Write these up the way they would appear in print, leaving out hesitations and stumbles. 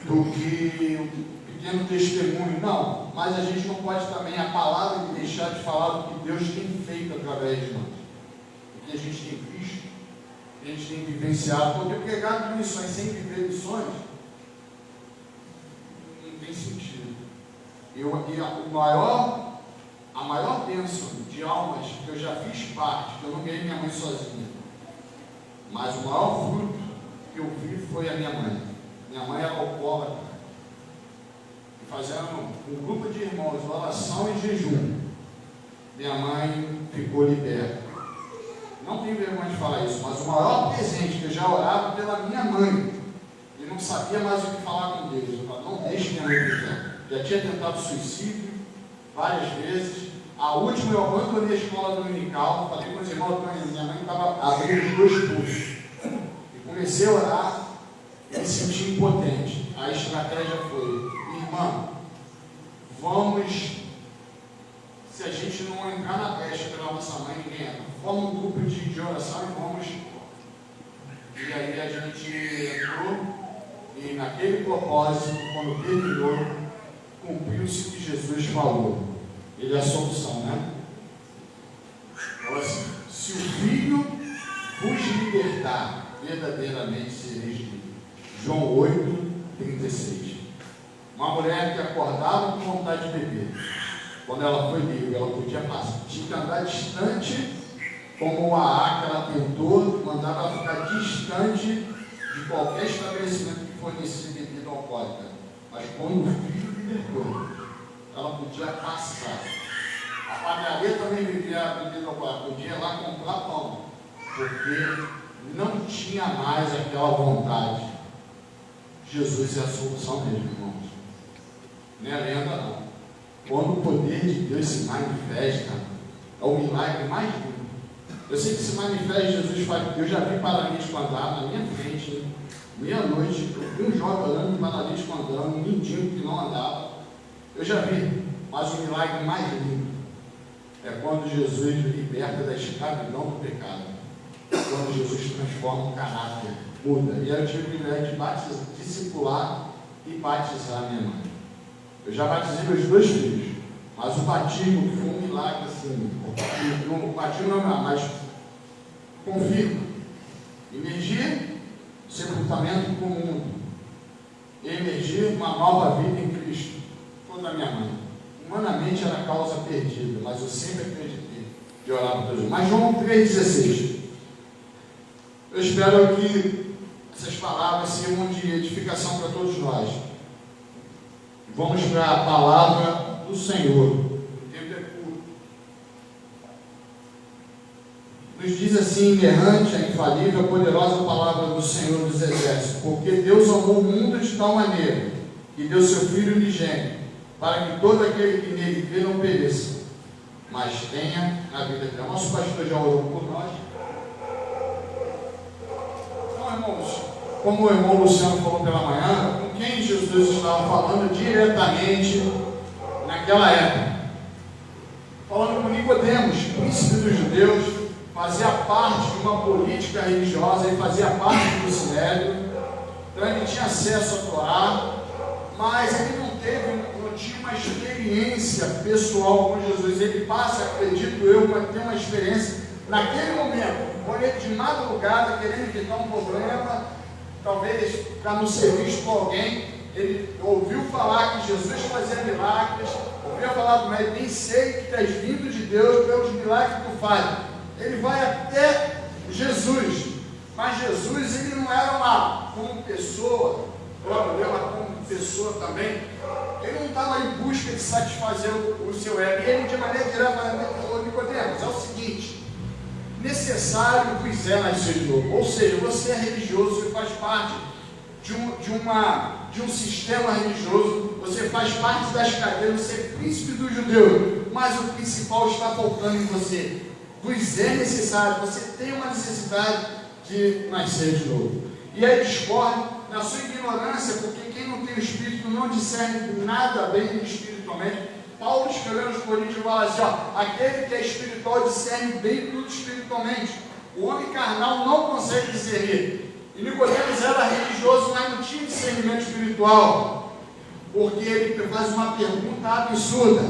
do que um pequeno testemunho, não, mas a gente não pode também a palavra de deixar de falar do que Deus tem feito através de nós, o que a gente tem visto, o que a gente tem vivenciado, porque pregar missões sem viver missões não tem sentido. A maior bênção de almas que eu já fiz parte, que eu não ganhei minha mãe sozinha, mas o maior fruto que eu vi foi a minha mãe. Minha mãe era alcoólatra, e fazendo um grupo de irmãos, oração e jejum. Minha mãe ficou liberta. Não tenho vergonha de falar isso, mas o maior presente que eu já orava pela minha mãe, e não sabia mais o que falar com Deus. Eu falava, não deixe minha mãe ficar. Já tinha tentado suicídio várias vezes. A última eu abandonei a escola dominical, falei com os irmãos, minha mãe estava abrindo os 2 cursos. E comecei a orar e me senti impotente. A estratégia foi, irmã, vamos, se a gente não entrar na brecha pela nossa mãe, ninguém entra. Forma um grupo de oração e vamos. E aí a gente entrou, e naquele propósito, quando terminou, cumpriu-se o que Jesus falou. Ele é a solução, né? Então, assim, se o Filho vos libertar, verdadeiramente sereis livres. João 8, 36. Uma mulher que acordava com vontade de beber, quando ela foi livre, ela podia passar, tinha que andar distante, como o AA que ela tentou, mandava ela ficar distante de qualquer estabelecimento que fornecia bebida alcoólica. Mas quando o Filho libertou, ela podia passar. A padaria também vivia a bebida alcoólica, podia ir lá comprar pão, porque não tinha mais aquela vontade. Jesus é a solução mesmo, irmãos. Não é lenda, não. Quando o poder de Deus se manifesta, é o milagre mais lindo. Eu sei que se manifesta, Jesus faz. Eu já vi paralítico andar na minha frente, meia-noite. Eu vi um jovem andando, um paralítico andando, um mendigo que não andava. Eu já vi, mas o milagre mais lindo é quando Jesus liberta da escravidão do pecado. Quando Jesus transforma o caráter, muda. E eu tive o privilégio de discipular e batizar minha mãe. Eu já batizei meus 2 filhos, mas o batismo, que foi um milagre assim, o batismo não é, mas confirma. Emergir, sepultamento com o mundo. Emergir, uma nova vida em Cristo. Foi da minha mãe. Humanamente era causa perdida, mas eu sempre acreditei de orar por Deus. Mas João 3,16. Eu espero que essas palavras sirvam de edificação para todos nós. Vamos para a palavra do Senhor. O tempo é curto. Nos diz assim, inerrante, a infalível, a poderosa palavra do Senhor dos Exércitos. Porque Deus amou o mundo de tal maneira que deu seu Filho unigênito, para que todo aquele que nele crê não pereça, mas tenha a vida eterna. Nosso pastor já orou por nós. Então, irmãos, como o irmão Luciano falou pela manhã, com quem Jesus estava falando diretamente naquela época? Falando com Nicodemos, príncipe dos judeus, fazia parte de uma política religiosa, ele fazia parte do Sinédrio, então ele tinha acesso a Torá, mas ele não tinha uma experiência pessoal com Jesus. Ele passa, acredito eu, a ter uma experiência naquele momento, quando ele de madrugada, querendo evitar um problema, talvez para não ser visto por alguém, ele ouviu falar que Jesus fazia milagres, ouviu falar do médico, nem sei que tu és vindo de Deus pelos milagres que tu faz. Ele vai até Jesus, mas Jesus ele não era como pessoa, como pessoa também, ele não estava em busca de satisfazer o seu ego. E ele de maneira direta falou, Nicodemos, é o seguinte, necessário vos é nascer de novo. Ou seja, você é religioso, você faz parte de um sistema religioso, você faz parte das cadeias, você é príncipe dos judeus, mas o principal está faltando em você. Vos é necessário, você tem uma necessidade de nascer de novo. E aí discorre na sua ignorância, porque quem não tem o Espírito não discerne nada bem espiritualmente. Paulo escrevendo aos Coríntios fala assim, aquele que é espiritual discerne bem tudo espiritualmente. O homem carnal não consegue discernir. E Nicodemos era religioso, mas não tinha discernimento espiritual, porque ele faz uma pergunta absurda: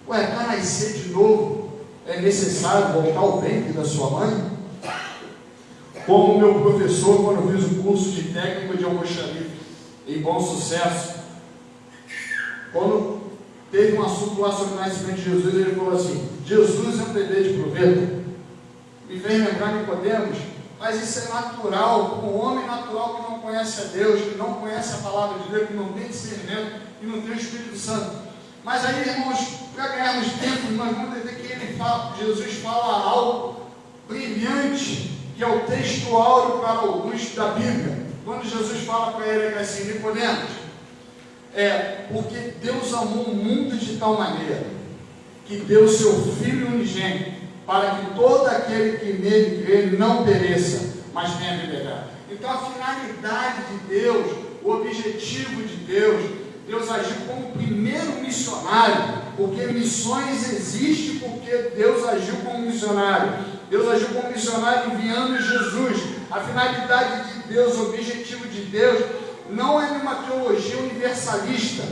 ué, para nascer de novo é necessário voltar ao ventre da sua mãe? Como o meu professor, quando eu fiz o curso de técnico de almoxarife em Bom Sucesso, quando teve um assunto lá sobre o nascimento de Jesus, ele falou assim: Jesus é um bebê de proveta. Me fez lembrar Nicodemos, mas isso é natural, um homem natural que não conhece a Deus, que não conhece a palavra de Deus, que não tem discernimento, que não tem o Espírito Santo. Mas aí, irmãos, para ganharmos tempo, nós vamos ver que Jesus fala algo brilhante, que é o texto áureo para alguns da Bíblia. Quando Jesus fala para ele assim: Nicodemos, porque Deus amou o mundo de tal maneira que deu seu Filho unigênito, para que todo aquele que nele crê não pereça, mas tenha vida eterna. Então a finalidade de Deus, o objetivo de Deus agiu como primeiro missionário, porque missões existem porque Deus agiu como missionário. Deus agiu como missionário enviando Jesus. A finalidade de Deus, o objetivo de Deus, não é uma teologia universalista,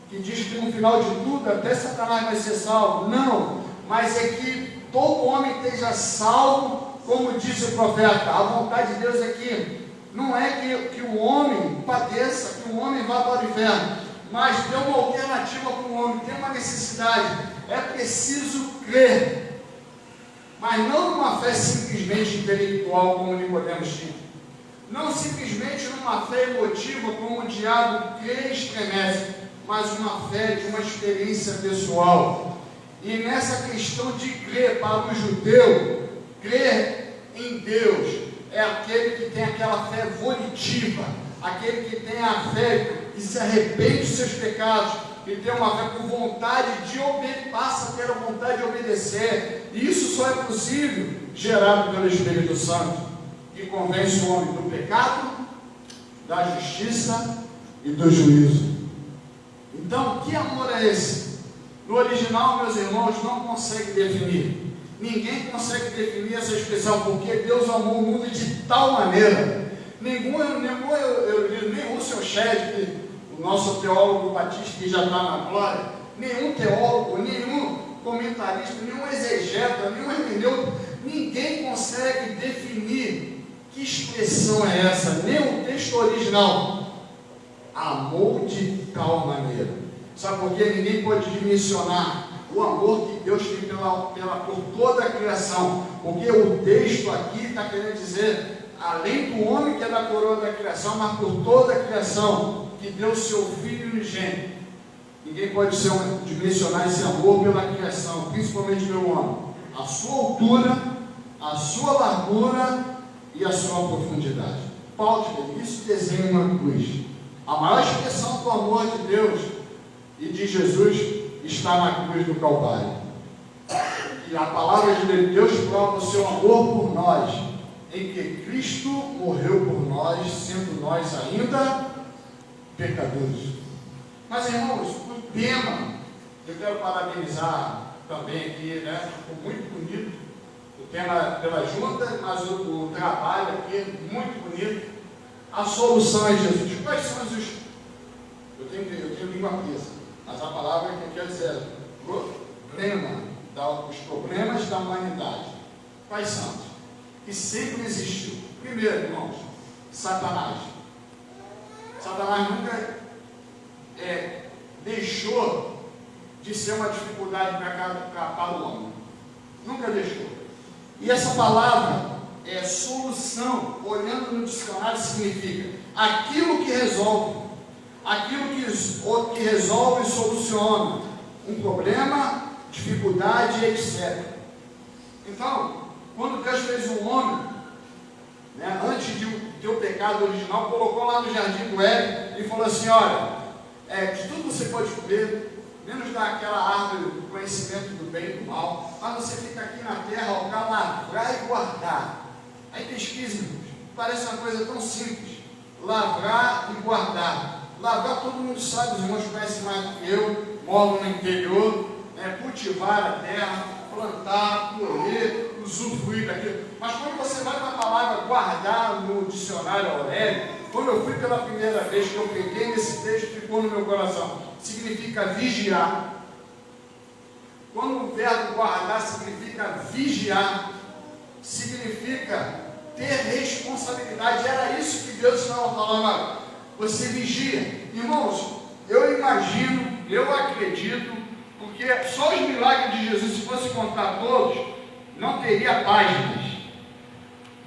que diz que no final de tudo até Satanás vai ser salvo. Não, mas é que todo homem esteja salvo, como disse o profeta. A vontade de Deus é que não é que o homem padeça, que o homem vá para o inferno, mas tem uma alternativa para o homem, tem uma necessidade, é preciso crer, mas não numa fé simplesmente intelectual como Nicodemos tinha, não simplesmente numa fé emotiva como o diabo crê e estremece, mas uma fé de uma experiência pessoal. E nessa questão de crer para o judeu, crer em Deus é aquele que tem aquela fé volitiva, aquele que tem a fé que se arrepende dos seus pecados, que tem uma fé com vontade de obedecer, passa a ter a vontade de obedecer. E isso só é possível gerado pelo Espírito Santo, que convence o homem do pecado, da justiça e do juízo. Então, que amor é esse? No original, meus irmãos, não consegue definir. Ninguém consegue definir essa expressão, porque Deus amou o mundo de tal maneira. Nem o seu Shedd, o nosso teólogo batista que já está na glória, nenhum teólogo, nenhum comentarista, nenhum exegeta, nenhum hermeneuta, ninguém consegue definir que expressão é essa, nem o texto original. Amou de tal maneira. Sabe por quê? Ninguém pode dimensionar o amor que Deus tem por toda a criação, porque o texto aqui está querendo dizer, além do homem que é da coroa da criação, mas por toda a criação, que deu seu Filho unigênito. Ninguém pode dimensionar esse amor pela criação, principalmente pelo homem. A sua altura, a sua largura e a sua profundidade. Paulo, isso desenha uma cruz. A maior expressão do amor de Deus e de Jesus está na cruz do Calvário. E a palavra de Deus prova o seu amor por nós, em que Cristo morreu por nós, sendo nós ainda pecadores. Mas, irmãos, o tema, eu quero parabenizar também aqui, ficou muito bonito, o tema pela junta, mas o trabalho aqui é muito bonito. A solução é Jesus. Quais são os... Eu tenho língua presa, mas a palavra que eu quero dizer é problema dos problemas da humanidade. Quais são? Que sempre existiu. Primeiro, irmãos, Satanás. Satanás nunca deixou de ser uma dificuldade para o homem. Nunca deixou. E essa palavra solução, olhando no dicionário, significa aquilo que resolve, aquilo que resolve e soluciona um problema, dificuldade, etc. Então, quando Deus fez o homem, antes de ter o pecado original, colocou lá no jardim do Éden e falou assim: olha, de tudo você pode comer, menos daquela árvore do conhecimento do bem e do mal, mas você fica aqui na terra para lavrar e guardar. Aí pesquisa, parece uma coisa tão simples, lavrar e guardar. Lavrar todo mundo sabe, os irmãos conhecem mais do que eu, moram no interior, cultivar a terra, plantar, colher, usufruir daquilo. Mas quando você vai para a palavra guardar no dicionário Aurélio, quando eu fui pela primeira vez que eu peguei nesse texto, ficou no meu coração, significa vigiar. Quando o verbo guardar significa vigiar, significa ter responsabilidade. Era isso que Deus estava falando. Você vigia. Irmãos, eu imagino, eu acredito, porque só os milagres de Jesus, se fosse contar todos, não teria páginas.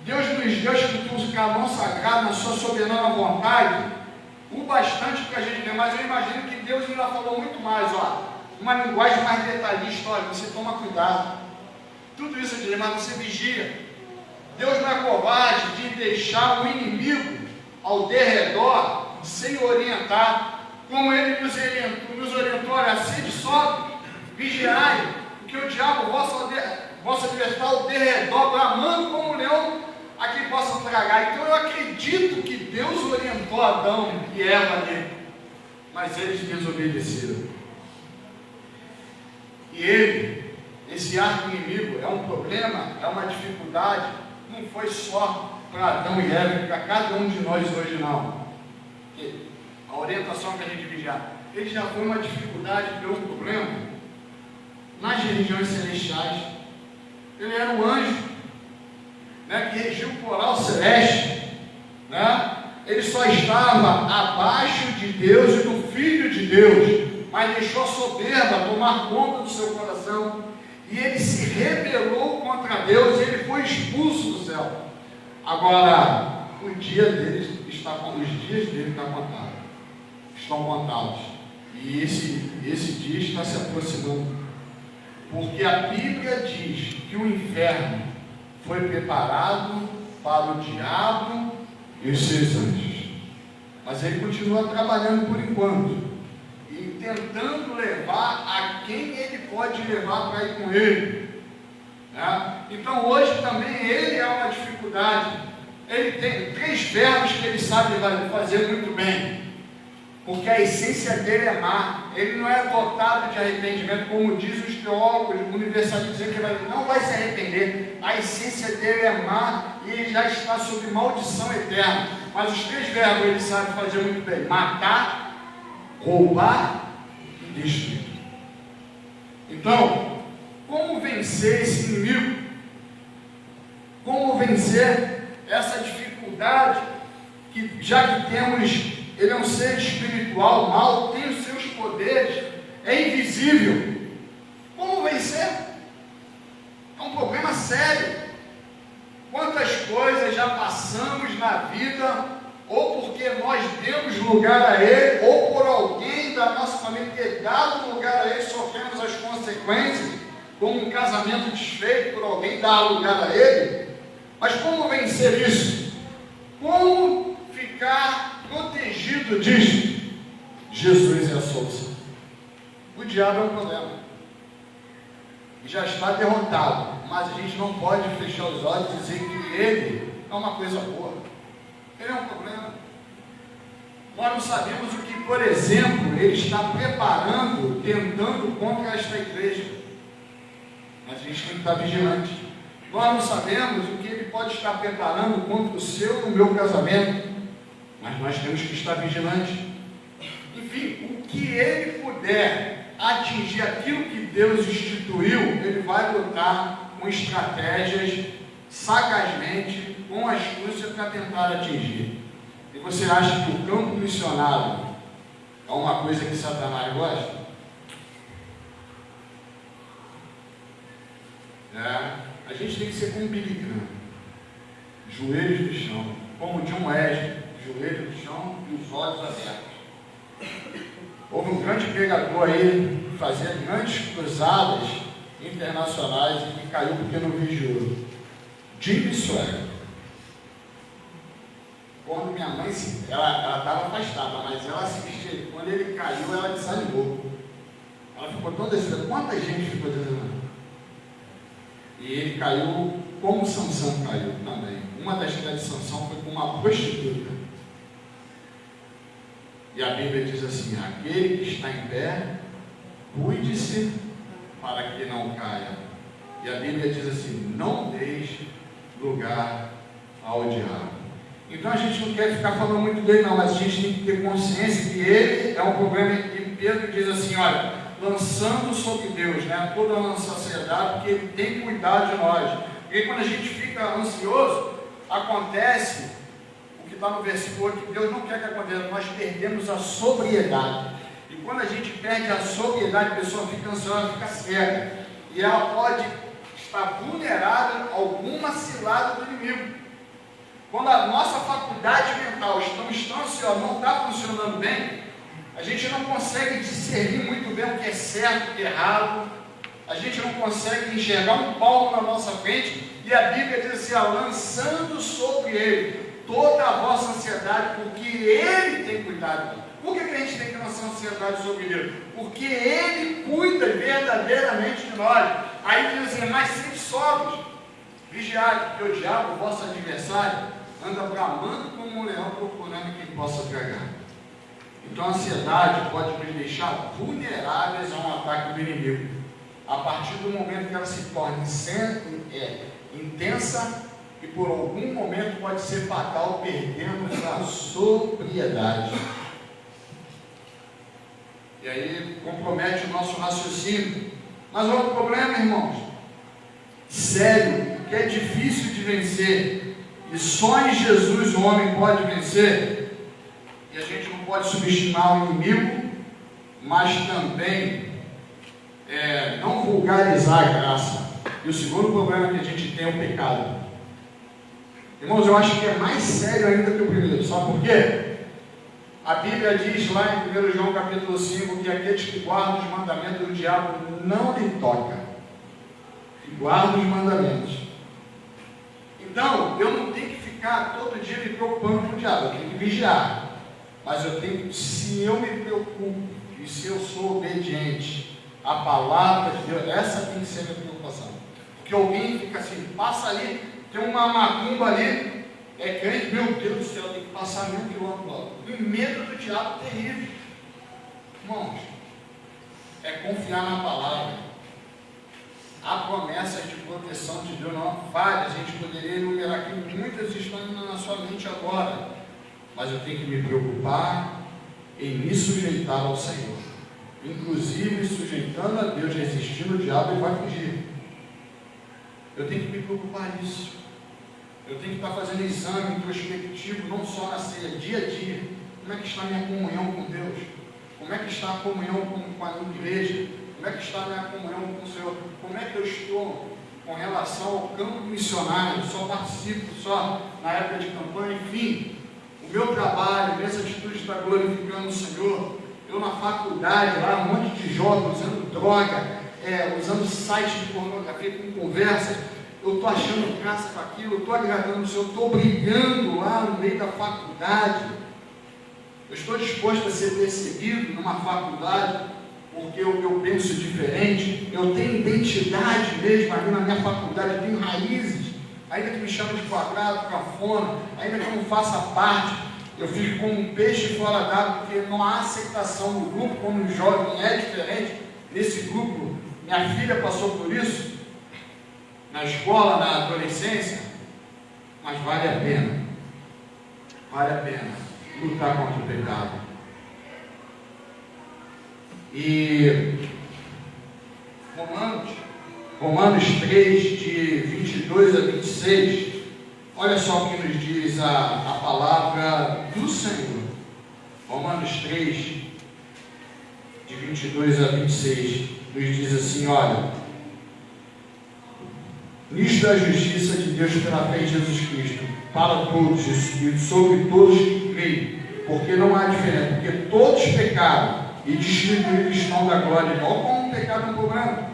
Deus nos deu a Escritura, a mão sagrada, na sua soberana vontade, o bastante para a gente ler, mas eu imagino que Deus ainda falou muito mais, uma linguagem mais detalhista. Olha, você toma cuidado, tudo isso aqui, mas você vigia. Deus não é covarde de deixar o inimigo ao derredor sem orientar, como Ele nos orientou, olha, sede sóbrio, vigiai, porque o diabo, vosso adversário, ao derredor, bramando como um leão, a quem possa tragar. Então eu acredito que Deus orientou Adão e Eva ali, mas eles desobedeceram. E ele, esse arco inimigo, é um problema, é uma dificuldade, não foi só para Adão e Eva, para cada um de nós hoje não. A orientação que a gente vigiar, ele já foi uma dificuldade, um problema nas regiões celestiais. Ele era um anjo, né, que regia o coral celeste, né? Ele só estava abaixo de Deus e do Filho de Deus, mas deixou a soberba tomar conta do seu coração, e ele se rebelou contra Deus, e ele foi expulso do céu. Agora, os dias dele estão contados, e esse dia está se aproximando, porque a Bíblia diz que o inferno foi preparado para o diabo e os seus anjos, mas ele continua trabalhando por enquanto, e tentando levar a quem ele pode levar para ir com ele, né? Então hoje também ele é uma dificuldade. Ele tem 3 verbos que ele sabe fazer muito bem, porque a essência dele é má. Ele não é dotado de arrependimento, como diz os teólogos universalistas, dizem que ele não vai se arrepender. A essência dele é má e ele já está sob maldição eterna. Mas os 3 verbos ele sabe fazer muito bem: matar, roubar e destruir. Então, como vencer esse inimigo? Como vencer essa dificuldade, que já que temos, ele é um ser espiritual, mal, tem os seus poderes, é invisível. Como vencer? É um problema sério. Quantas coisas já passamos na vida, ou porque nós demos lugar a ele, ou por alguém da nossa família ter dado lugar a ele, sofremos as consequências, como um casamento desfeito por alguém dar lugar a ele. Mas como vencer isso? Como ficar protegido disso? Jesus é a solução. O diabo é um problema, e já está derrotado, mas a gente não pode fechar os olhos e dizer que ele é uma coisa boa. Ele é um problema. Nós não sabemos o que, por exemplo, ele está preparando, tentando contra esta igreja, mas a gente tem que estar vigilante. Nós não sabemos o que ele pode estar preparando contra o seu e o meu casamento, mas nós temos que estar vigilantes. Enfim, o que ele puder atingir aquilo que Deus instituiu, ele vai lutar com estratégias, sagazmente, com astúcia, para tentar atingir. E você acha que o campo missionário é uma coisa que Satanás gosta? A gente tem que ser como Billy Graham, joelhos no chão, como John Wesley, joelhos no chão e os olhos abertos. Houve um grande pregador aí, que fazia grandes cruzadas internacionais e que caiu porque não vigiou. Jim Swaggart. Quando minha mãe, ela estava afastada, mas ela assistia, quando ele caiu, ela desanimou. Ela ficou tão decidida. Quanta gente ficou desanimada? E ele caiu como Sansão caiu também. Uma das quedas de Sansão foi com uma prostituta. E a Bíblia diz assim: aquele que está em pé, cuide-se para que não caia. E a Bíblia diz assim: não deixe lugar ao diabo. Então a gente não quer ficar falando muito dele não, mas a gente tem que ter consciência que ele é um problema. E Pedro diz assim, olha, lançando sobre Deus, né, toda a nossa ansiedade, porque ele tem cuidado de nós. E quando a gente fica ansioso, acontece o que está no versículo 8, que Deus não quer que aconteça, nós perdemos a sobriedade. E quando a gente perde a sobriedade, a pessoa fica ansiosa, fica cega. E ela pode estar vulnerável a alguma cilada do inimigo. Quando a nossa faculdade mental estamos tão ansiosos, não está funcionando bem, a gente não consegue discernir muito bem o que é certo, o que é errado, a gente não consegue enxergar um palmo na nossa frente, e a Bíblia diz assim, lançando sobre ele toda a vossa ansiedade, porque ele tem cuidado. Por que a gente tem que lançar ansiedade sobre Deus? Porque ele cuida verdadeiramente de nós. Aí diz assim, mas sempre sóbrios, vigiai, porque o diabo, o vosso adversário, anda bramando como um leão procurando quem possa tragar. Então a ansiedade pode nos deixar vulneráveis a um ataque do inimigo. A partir do momento que ela se torna intensa e por algum momento pode ser fatal, perdemos a sobriedade. E aí compromete o nosso raciocínio. Mas olha o problema, irmãos, sério, que é difícil de vencer, e só em Jesus o homem pode vencer. E a gente não pode subestimar o inimigo, mas também não vulgarizar a graça. E o segundo problema que a gente tem é o pecado. Irmãos, eu acho que é mais sério ainda que o primeiro. Sabe por quê? A Bíblia diz lá em 1 João capítulo 5 que aqueles que guardam os mandamentos do diabo não lhe toca. Que guardam os mandamentos. Então, eu não tenho que ficar todo dia me preocupando com o diabo, eu tenho que vigiar. Mas eu tenho, se eu me preocupo e se eu sou obediente à palavra de Deus, essa tem que ser a minha preocupação. Porque alguém fica assim, passa ali, tem uma macumba ali, é crente, meu Deus do céu, tem que passar 1000 quilômetros. E medo do diabo terrível. Irmãos, é confiar na palavra. Há promessas de proteção de Deus, não há várias, a gente poderia enumerar aqui, muitas estão na sua mente agora. Mas eu tenho que me preocupar em me sujeitar ao Senhor. Inclusive, sujeitando a Deus, resistindo o diabo, ele vai fugir. Eu tenho que me preocupar nisso. Eu tenho que estar fazendo exame introspectivo, não só na ceia, dia a dia. Como é que está a minha comunhão com Deus? Como é que está a comunhão com a igreja? Como é que está a minha comunhão com o Senhor? Como é que eu estou com relação ao campo missionário? Só participo, só na época de campanha, enfim. O meu trabalho, minhas atitudes está glorificando o Senhor. Eu na faculdade, lá, um monte de jovens usando droga, usando sites de pornografia com conversas. Eu estou achando graça com aquilo, eu estou agradando o Senhor, estou brigando lá no meio da faculdade. Eu estou disposto a ser perseguido numa faculdade porque eu penso diferente. Eu tenho identidade mesmo ali na minha faculdade, eu tenho raízes. Ainda que me chamem de quadrado, cafona, ainda que eu não faça parte, eu fico como um peixe fora d'água, porque não há aceitação no grupo, como o jovem é diferente. Nesse grupo, minha filha passou por isso, na escola, na adolescência, mas vale a pena lutar contra o pecado. E Romanos 3, de 22 a 26, olha só o que nos diz a palavra do Senhor. Romanos 3, de 22 a 26, nos diz assim, olha: nisto é a justiça de Deus pela fé em Jesus Cristo, para todos e sobre todos que creem, porque não há diferença, porque todos pecaram e destituídos estão da glória de Deus. Olha como o pecado é um problema.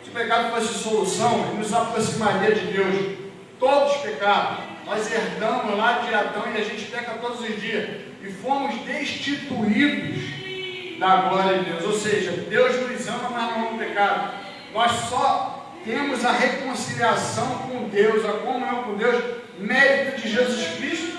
Se o pecado fosse solução, ele nos aproximaria de Deus. Todos pecaram. Nós herdamos lá de Adão e a gente peca todos os dias. E fomos destituídos da glória de Deus. Ou seja, Deus nos ama, mas não é um pecado. Nós só temos a reconciliação com Deus, a comunhão com Deus, mérito de Jesus Cristo.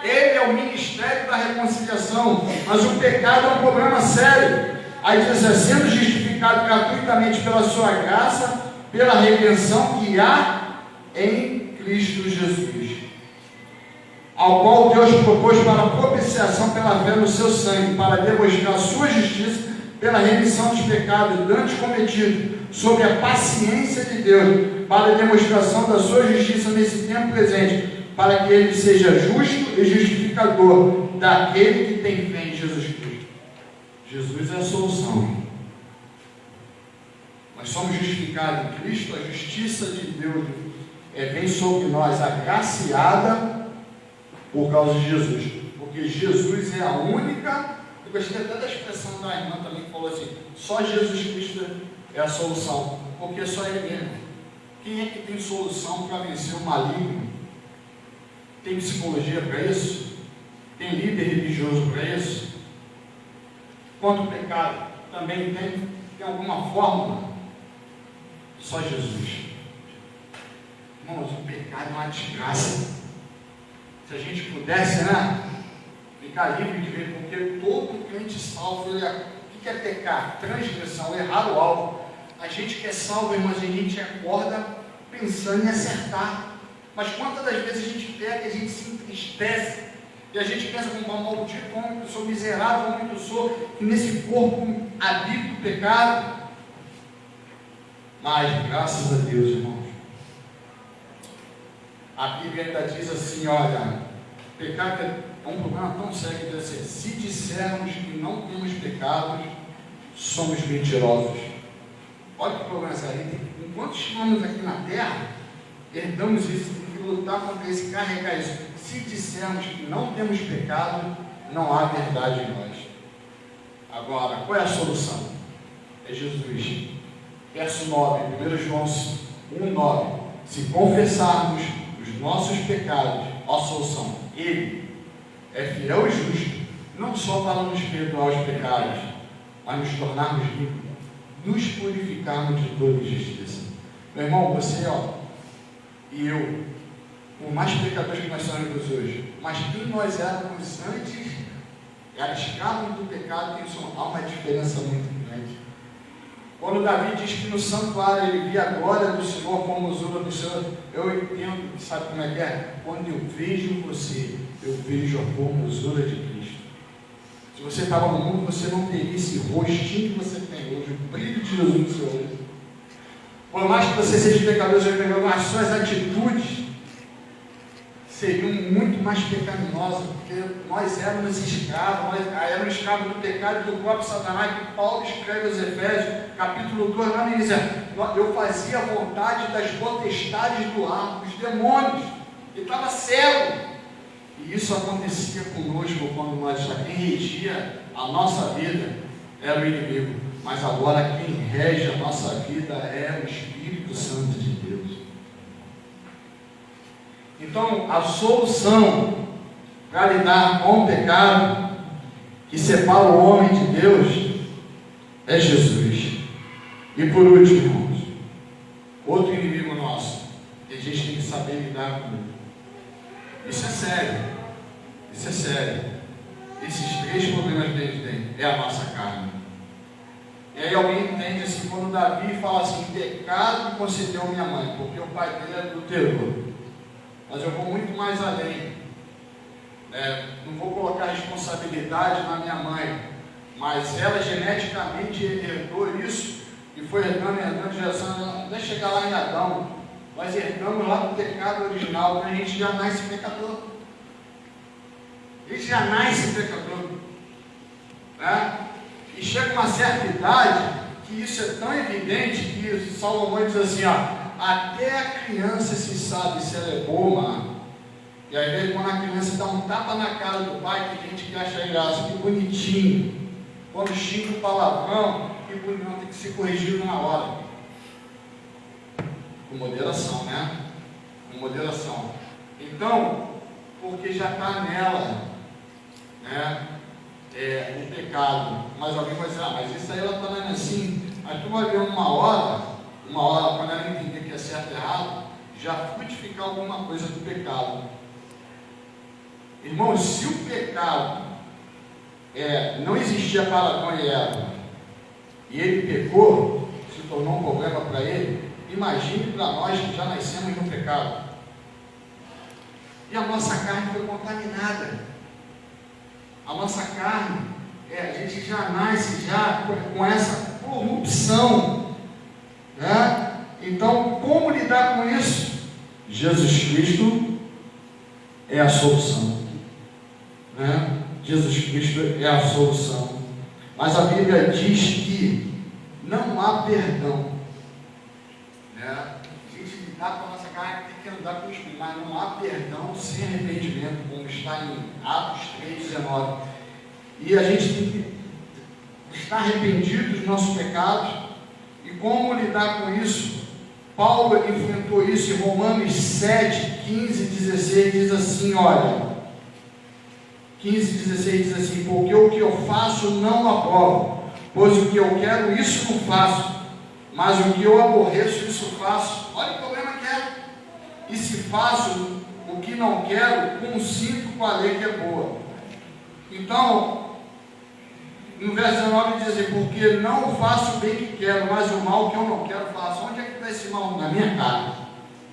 Ele é o ministério da reconciliação. Mas o pecado é um problema sério. Aí diz assim, sendo justificado gratuitamente pela sua graça, pela redenção que há em Cristo Jesus, ao qual Deus propôs para a propiciação pela fé no seu sangue, para demonstrar a sua justiça pela remissão dos pecados dantes cometidos, sobre a paciência de Deus, para a demonstração da sua justiça nesse tempo presente, para que ele seja justo e justificador daquele que tem fé em Jesus Cristo. Jesus é a solução. Nós somos justificados em Cristo, a justiça de Deus vem sobre nós, agraciada por causa de Jesus, porque Jesus é a única. Eu gostei até da expressão da irmã também, que falou assim: só Jesus Cristo é a solução, porque só Ele mesmo. Quem é que tem solução para vencer o maligno? Tem psicologia para isso? Tem líder religioso para isso? Quanto ao pecado, também tem alguma fórmula? Só Jesus. Irmãos, o pecado é uma desgraça. Se a gente pudesse, ficar livre de ver, porque todo crente salvo, o que é pecar? Transgressão, errar o alvo. A gente que é salvo, irmãos, a gente acorda pensando em acertar. Mas quantas das vezes a gente pega e a gente se entristece, e a gente pensa como maldito, como eu sou miserável, como eu sou, que nesse corpo habita o pecado. Mas, graças a Deus, irmãos, a Bíblia ainda diz assim: olha, pecado é um problema tão sério que diz assim: se dissermos que não temos pecados, somos mentirosos. Olha que problema sério. Enquanto estamos aqui na terra, herdamos isso, tem que lutar contra isso, carregar isso. Se dissermos que não temos pecado, não há verdade em nós. Agora, qual é a solução? É Jesus. Verso 9, 1 João 1,9: se confessarmos os nossos pecados, a solução, Ele é fiel e justo, não só para nos perdoar os pecados, mas nos tornarmos limpos, nos purificarmos de toda injustiça. Meu irmão, você e eu, por mais pecadores que nós somos hoje, mas quem nós éramos antes, era escravos do pecado, há uma diferença muito grande. Quando Davi diz que no santuário ele via a glória do Senhor, a formosura do Senhor, eu entendo, sabe como é que é? Quando eu vejo você, eu vejo a formosura de Cristo. Se você estava no mundo, você não teria esse rostinho que você tem hoje, o brilho de Jesus no seu olho. Por mais que você seja pecador, as suas atitudes seriam muito mais pecaminosas, porque nós éramos escravos, éramos escravos do pecado e do próprio Satanás, que Paulo escreve aos Efésios, capítulo 2, lá no início: eu fazia a vontade das potestades do ar, dos demônios, e estava cego. E isso acontecia conosco quando nós, quem regia a nossa vida era o inimigo, mas agora quem rege a nossa vida é o Espírito Santo de Deus. Então, a solução para lidar com o pecado que separa o homem de Deus é Jesus. E por último, irmãos, outro inimigo nosso, que a gente tem que saber lidar com ele. Isso é sério. Isso é sério. Esses três problemas que a gente tem é a nossa carne. E aí alguém entende assim, quando Davi fala assim: pecado concedeu minha mãe, porque o pai dele é adulterou. Mas eu vou muito mais além. Não vou colocar responsabilidade na minha mãe, mas ela geneticamente herdou isso e foi herdando, geração, até chegar lá em Adão. Nós herdamos lá do pecado original, porque a gente já nasce pecador. A gente já nasce pecador. E chega uma certa idade que isso é tão evidente que Salomão diz assim: até a criança se sabe se ela é boa ou má. E às vezes quando a criança dá um tapa na cara do pai, tem gente que acha graça, que bonitinho. Quando xinga o palavrão, que bonito, tem que ser corrigido na hora. Com moderação, Com moderação. Então, porque já está nela, o pecado. Mas alguém vai dizer: mas isso aí ela está vendo assim. Mas tu vai ver uma hora, quando ela entender que é certo e errado, já frutificar alguma coisa do pecado. Irmãos, se o pecado não existia para Adão e Eva, e ele pecou, se tornou um problema para ele, Imagine para nós que já nascemos no pecado. E a nossa carne foi contaminada. A nossa carne, a gente já nasce já com essa corrupção, né? Então, como lidar com isso? Jesus Cristo é a solução, né? Jesus Cristo é a solução. Mas a Bíblia diz que não há perdão, né? A gente lidar com a nossa carne tem que andar com o Espírito, mas não há perdão sem arrependimento, como está em Atos 3,19. E a gente tem que estar arrependido dos nossos pecados. E como lidar com isso? Paulo enfrentou isso em Romanos 7, 15 e 16, diz assim, olha, 15 e 16 diz assim, porque o que eu faço não aprovo, pois o que eu quero, isso não faço, mas o que eu aborreço, isso faço. Olha o problema que é. E se faço o que não quero, consinto com a lei que é boa. Então, no verso 19 diz assim, porque não faço o bem que quero, mas o mal que eu não quero faço. Onde é que está esse mal? Na minha carne.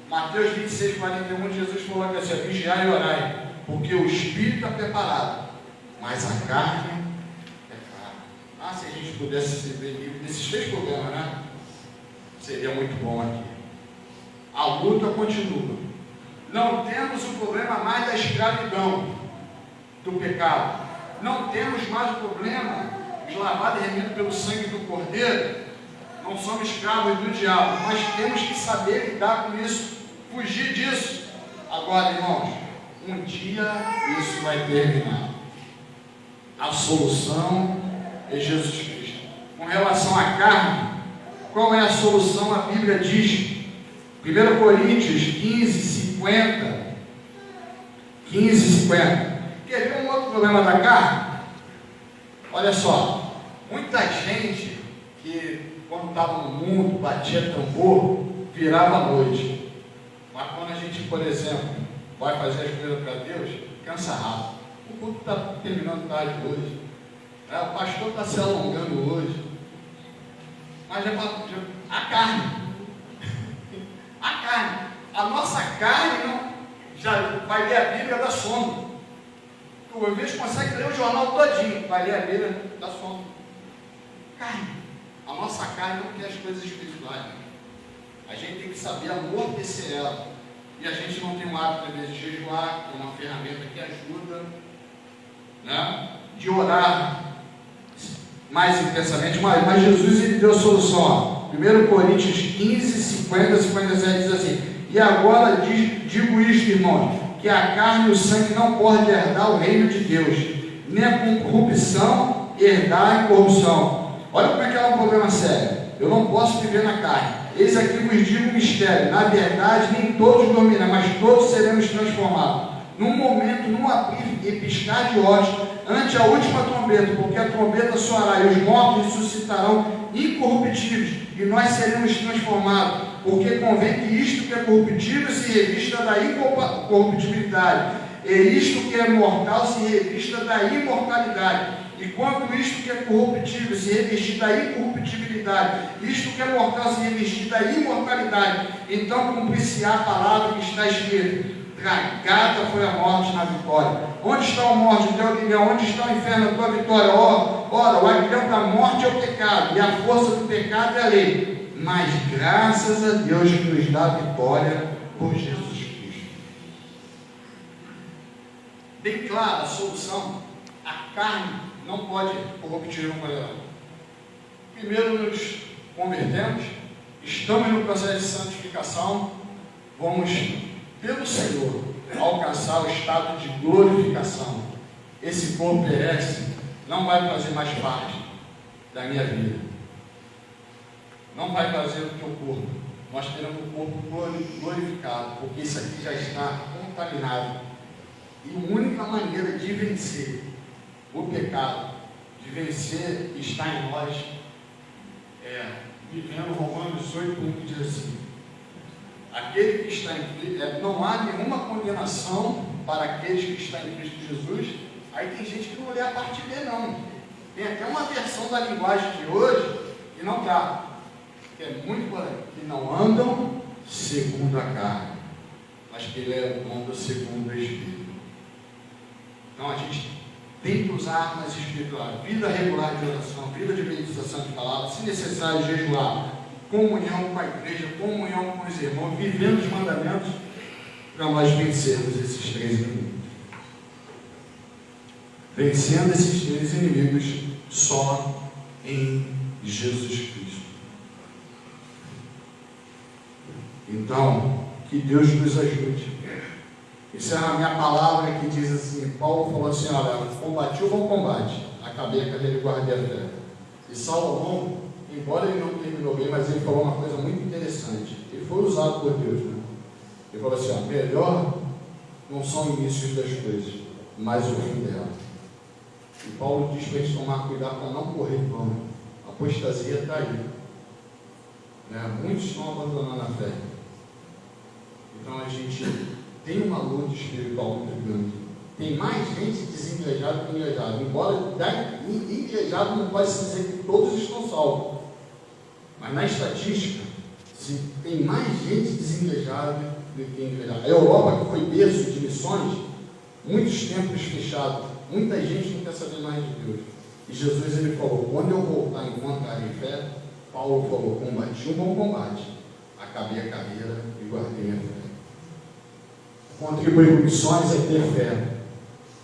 Mateus 26, 41, Jesus falou assim, vigiai e orai, porque o espírito está preparado, mas a carne é fraca. Se a gente pudesse ser livre desses 3 problemas, né? Seria muito bom aqui. A luta continua. Não temos o problema mais da escravidão, do pecado. Não temos mais o problema de lavado e remido pelo sangue do Cordeiro. Não somos escravos do diabo, mas temos que saber lidar com isso, fugir disso. Agora, irmãos, um dia isso vai terminar. A solução é Jesus Cristo. Com relação à carne, qual é a solução? A Bíblia diz, 1 Coríntios 15, 50. 15, 50. Quer ver um outro problema da carne? Olha só, muita gente que quando estava no mundo, batia tambor, virava à noite. Mas quando a gente, por exemplo, vai fazer as coisas para Deus, cansa rápido. O culto está terminando tarde hoje. O pastor está se alongando hoje. Mas a carne. A carne. A nossa carne não, já vai ler a Bíblia da sombra. Tu às vezes consegue ler o jornal todinho, vai ler a Bíblia da sombra. Carne. A nossa carne não quer as coisas espirituais. A gente tem que saber amortecer ela. E a gente não tem um hábito, às vezes, de jejuar, que é uma ferramenta que ajuda, né? De orar mais intensamente. Mas Jesus, ele deu a solução. 1 Coríntios 15, 50, 57 diz assim, e agora digo isto, irmãos, que a carne e o sangue não podem herdar o reino de Deus, nem a corrupção herdar a corrupção. Olha como é que é um problema sério. Eu não posso viver na carne. Eis aqui vos digo um mistério. Na verdade, nem todos dormirão, mas todos seremos transformados. Num momento, num abrir e piscar de olhos, ante a última trombeta, porque a trombeta soará e os mortos ressuscitarão incorruptíveis, e nós seremos transformados, porque convém que isto que é corruptível se revista da incorruptibilidade, e isto que é mortal se revista da imortalidade. E quanto isto que é corruptível se revestir da incorruptibilidade, isto que é mortal se revestir da imortalidade, então cumprir-se-á a palavra que está escrita: tragada foi a morte na vitória. Onde está a morte, o teu aguilhão? Onde está o inferno, a tua vitória? Ora, o aguilhão da morte é o pecado, e a força do pecado é a lei. Mas graças a Deus que nos dá a vitória por Jesus Cristo. Bem clara a solução. A carne não pode corruptir uma coisa. Primeiro nos convertemos, estamos no processo de santificação, vamos pelo Senhor alcançar o estado de glorificação. Esse corpo perece, não vai fazer mais parte da minha vida, não vai fazer o teu corpo. Nós teremos um corpo glorificado, porque isso aqui já está contaminado. E a única maneira de vencer o pecado, de vencer, está em nós, vivendo Romanos 8:1, que diz assim: aquele que está em Cristo, não há nenhuma condenação para aqueles que estão em Cristo Jesus. Aí tem gente que não lê a parte B, não. Tem até uma versão da linguagem de hoje que não dá. que é muito por aí, que não andam segundo a carne, mas que ele anda segundo o Espírito. Então a gente tem que usar armas espirituais, vida regular de oração, vida de meditação de palavras, se necessário jejuar, comunhão com a igreja, comunhão com os irmãos, vivendo os mandamentos, para nós vencermos esses três inimigos. Vencendo esses três inimigos só em Jesus Cristo. Então, que Deus nos ajude. Essa é a minha palavra que diz assim, Paulo falou assim, olha, combati o bom combate, acabei a carreira e guardei a fé. E Salomão, embora ele não terminou bem, mas ele falou uma coisa muito interessante. Ele foi usado por Deus, né? Ele falou assim, ó, melhor não são inícios das coisas, mas o fim dela. E Paulo diz para a gente tomar cuidado para não correr vão. A apostasia está aí. Né? Muitos estão abandonando a fé. Então a gente tem uma luta espiritual muito grande. Tem mais gente desengrejada que engrejada. Embora engrejado não pode se dizer que todos estão salvos. Mas na estatística, tem mais gente desengrejada do que engrejada. A Europa, que foi berço de missões, muitos templos fechados, muita gente não quer saber mais de Deus. E Jesus ele falou, quando eu voltar a encontrar em fé, Paulo falou, combati um bom combate, acabei a carreira e guardei minha fé. Contribuir com missões é ter fé,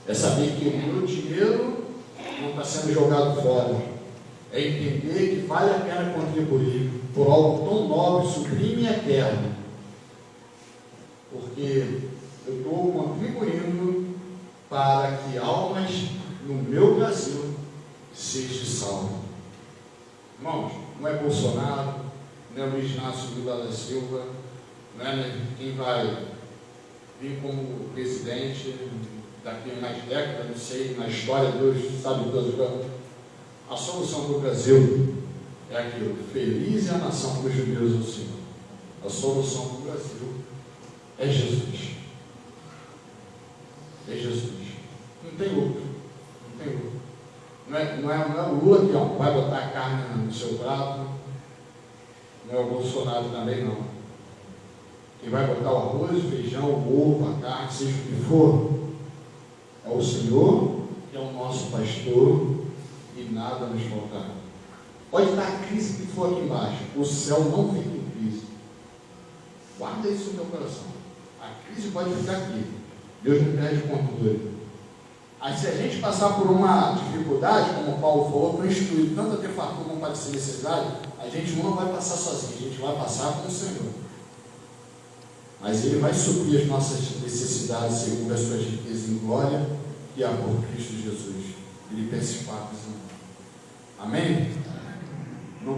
é saber que o meu dinheiro não está sendo jogado fora, é entender que vale a pena contribuir por algo tão nobre, sublime e eterno, porque eu estou contribuindo para que almas no meu Brasil sejam salvas. Irmãos, não é Bolsonaro, não é Luiz Inácio Lula da Silva, não é quem vai vir como presidente daqui a mais décadas, não sei, na história Deus sabe todas. A solução para o Brasil é aquilo, feliz é a nação cujo Deus é o Senhor. A solução para o Brasil é Jesus. É Jesus. Não tem outro. Não tem outro. Não é o Lula que vai botar a carne no seu prato. Não é o Bolsonaro também não. Quem vai botar o arroz, o feijão, o ovo, a carne, seja o que for, é o Senhor, que é o nosso pastor, e nada nos faltará. Pode estar a crise que for aqui embaixo, o céu não fica em crise. Guarda isso no teu coração. A crise pode ficar aqui. Deus não perde o controle. Aí se a gente passar por uma dificuldade, como o Paulo falou, foi instruído tanto a ter fartura como padecer necessidade, a gente não vai passar sozinho, a gente vai passar com o Senhor. Mas Ele vai suprir as nossas necessidades segundo as suas riquezas em glória e amor por Cristo Jesus. Filipenses 4:19. Amém? Não